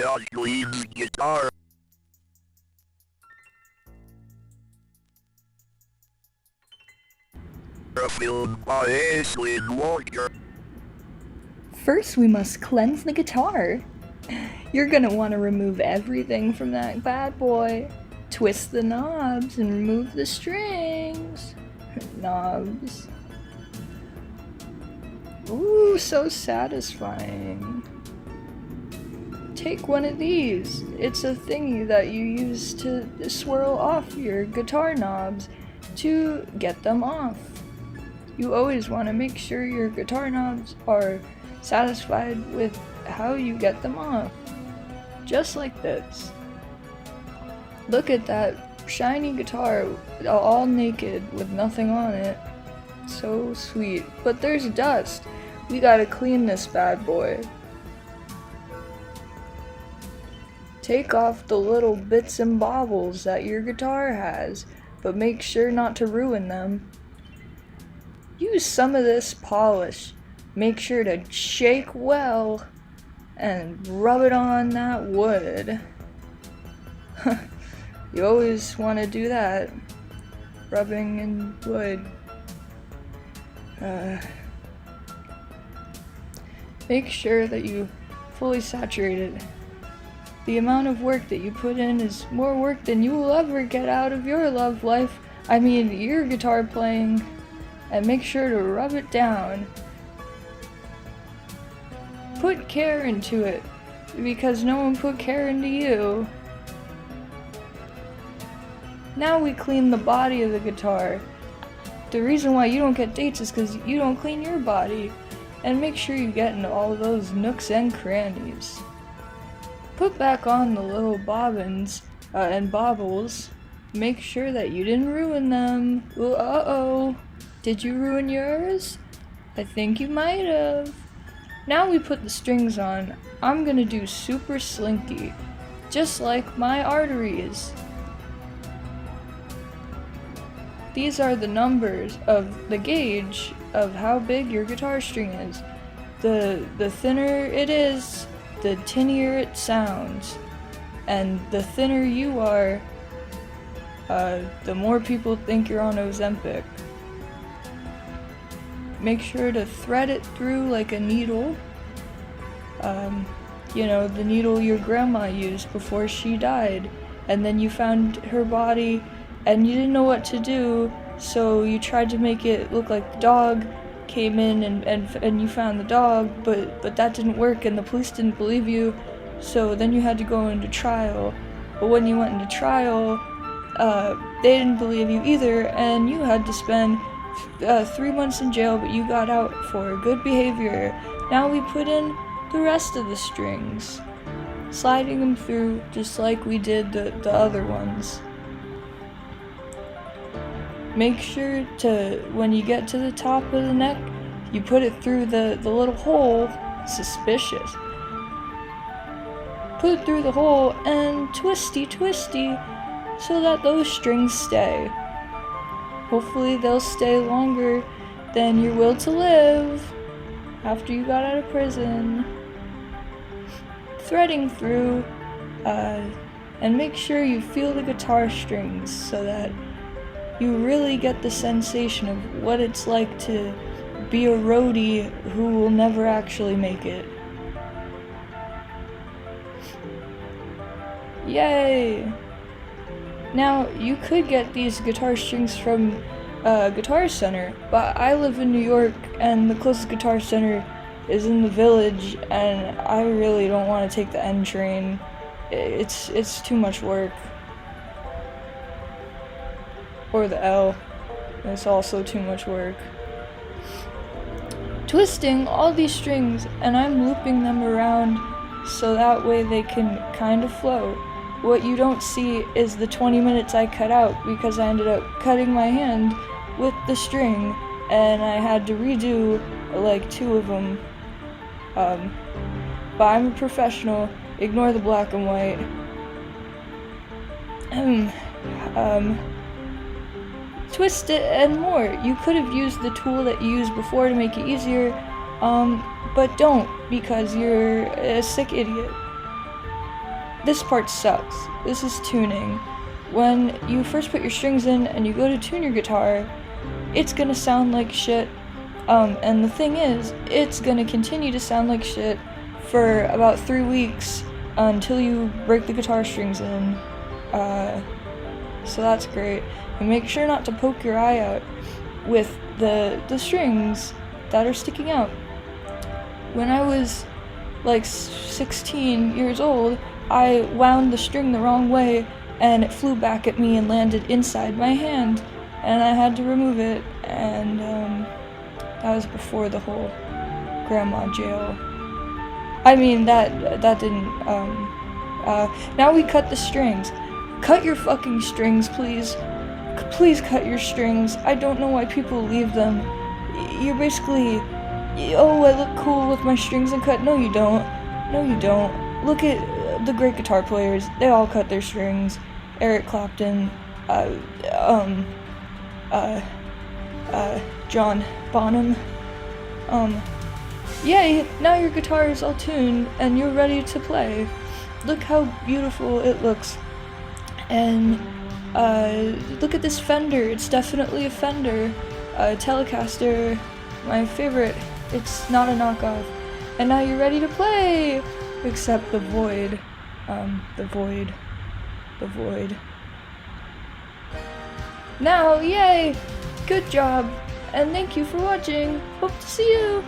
Aislin's guitar. Filmed by Aislin Walker. First, we must cleanse the guitar. You're gonna want to remove everything from that bad boy. Twist the knobs and remove the strings. Knobs. Ooh, so satisfying. Take one of these. It's a thingy that you use to swirl off your guitar knobs to get them off. You always want to make sure your guitar knobs are satisfied with how you get them off. Just like this. Look at that shiny guitar, all naked with nothing on it. So sweet. But there's dust. We gotta clean this bad boy. Take off the little bits and bobbles that your guitar has, but make sure not to ruin them. Use some of this polish. Make sure to shake well and rub it on that wood. You always want to do that. Rubbing in wood. Make sure that you fully saturate it. The amount of work that you put in is more work than you will ever get out of your love life. I mean, your guitar playing. And make sure to rub it down. Put care into it, because no one put care into you. Now we clean the body of the guitar. The reason why you don't get dates is because you don't clean your body. And make sure you get in all those nooks and crannies. Put back on the little bobbins and bobbles. Make sure that you didn't ruin them. Ooh, uh-oh. Did you ruin yours? I think you might have. Now we put the strings on. I'm gonna do super slinky, just like my arteries. These are the numbers of the gauge of how big your guitar string is. The thinner it is, the tinnier it sounds. And the thinner you are, the more people think you're on Ozempic. Make sure to thread it through like a needle. You know, the needle your grandma used before she died. And then you found her body and you didn't know what to do, so you tried to make it look like the dog came in and you found the dog, but that didn't work and the police didn't believe you, so then you had to go into trial. But when you went into trial, they didn't believe you either, and you had to spend 3 months in jail, but you got out for good behavior. Now we put in the rest of the strings, sliding them through just like we did the other ones. Make sure to, when you get to the top of the neck, you put it through the little hole. Suspicious. Put it through the hole and twisty so that those strings stay. Hopefully they'll stay longer than your will to live after you got out of prison. Threading through, and make sure you feel the guitar strings so that you really get the sensation of what it's like to be a roadie who will never actually make it. Yay! Now, you could get these guitar strings from Guitar Center, but I live in New York and the closest Guitar Center is in the Village, and I really don't want to take the N train. It's too much work. Or the L. It's also too much work. Twisting all these strings, and I'm looping them around so that way they can kind of float. What you don't see is the 20 minutes I cut out because I ended up cutting my hand with the string and I had to redo like 2 of them. But I'm a professional. Ignore the black and white. Twist it and more. You could have used the tool that you used before to make it easier, but don't, because you're a sick idiot. this part sucks. This is tuning. When you first put your strings in and you go to tune your guitar, it's gonna sound like shit. And the thing is, it's gonna continue to sound like shit for about 3 weeks until you break the guitar strings in. So that's great. And make sure not to poke your eye out with the strings that are sticking out. When I was like 16 years old, I wound the string the wrong way and it flew back at me and landed inside my hand, and I had to remove it, and that was before the whole grandma jail. I mean, that didn't, now we cut the strings. Cut your fucking strings, please. Please cut your strings. I don't know why people leave them. You're basically, oh, I look cool with my strings uncut. No, you don't. No, you don't. Look at the great guitar players. They all cut their strings. Eric Clapton, John Bonham. Yay, now your guitar is all tuned and you're ready to play. Look how beautiful it looks. And look at this Fender. It's definitely a Fender. Telecaster, my favorite. It's not a knockoff. And now you're ready to play! Except the void. The void. Now, yay! Good job! And thank you for watching! Hope to see you!